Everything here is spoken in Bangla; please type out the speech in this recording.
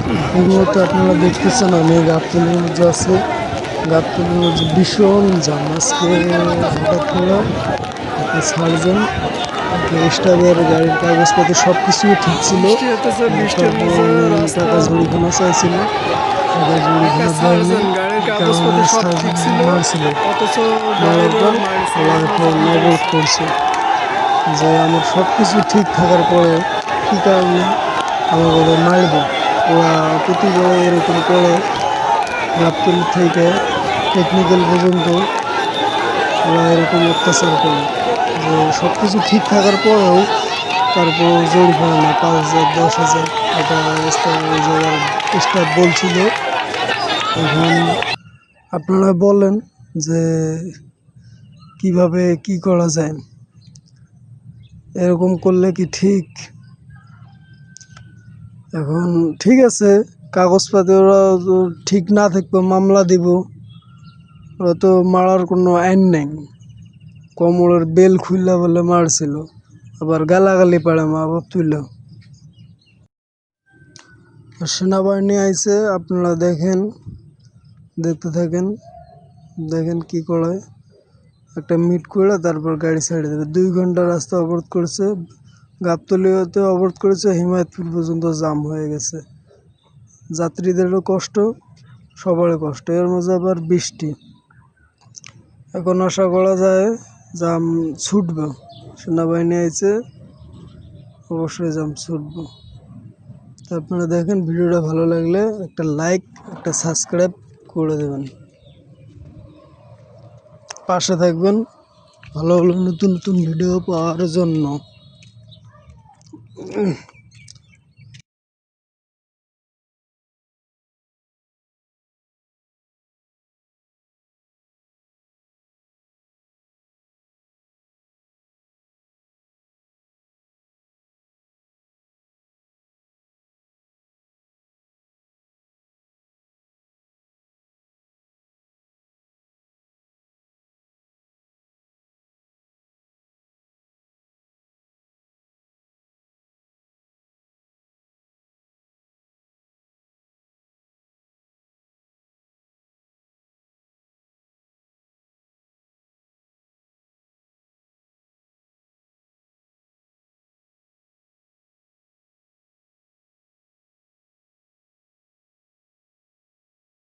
এই মুহূর্তে আপনারা দেখতেছেন আমি গাবতলীর মধ্যে আছি। গাবতলীর মধ্যে ভীষণ জাম। আজকে হঠাৎ করে একটা সার্জন স্টাফের গাড়ির কাগজপত্র সব কিছুই ঠিক ছিল, তারপর উনি টাকা জরিমানা চাইছিল, টাকা জরিমানা দেয়নি, কারণে সার্জন মারছিল। মারার পর অবরোধ করছে যে আমার সব কিছু ঠিক থাকার পরে কী কারণে আমাকে মারবে। ওরা প্রতিবার এরকম করে গাবতলী থেকে টেকনিক্যাল পর্যন্ত ওরা এরকম অত্যাচার করে যে সব কিছু ঠিক থাকার পরেও তারপর জরিমানা না 5,000 10,000 এটা ওই জায়গার স্টাফ বলছিল। এখন আপনারা বলেন যে কিভাবে কি করা যায়, এরকম করলে কি ঠিক? এখন ঠিক আছে, কাগজপাতি ওরা ঠিক না থাকবে মামলা দিব, ওরা তো মারার কোনো আইন নেই। কোমরের বেল খুললা বলে মারছিল, আবার গালাগালি পাড়ে মা বাপ তুইল। সেনাবাহিনী আইছে, আপনারা দেখেন, দেখতে থাকেন, দেখেন কি করে। একটা মিট করে তারপর গাড়ি ছেড়ে দেবে। 2 ঘন্টা রাস্তা অবরোধ করেছে, গাবতলীতে অবরোধ করেছে, হিমায়তপুর পর্যন্ত জাম হয়ে গেছে। যাত্রীদেরও কষ্ট, সবারই কষ্ট, এর মাঝে আবার বৃষ্টি। এখন আশা করা যায় জাম ছুটবে। সেনাবাহিনী আইছে, অবশ্যই জাম ছুটবে। তো আপনারা দেখেন, ভিডিওটা ভালো লাগলে একটা লাইক, একটা সাবস্ক্রাইব করে দেবেন, পাশে থাকবেন ভালো ভালো নতুন নতুন ভিডিও পাওয়ার জন্য।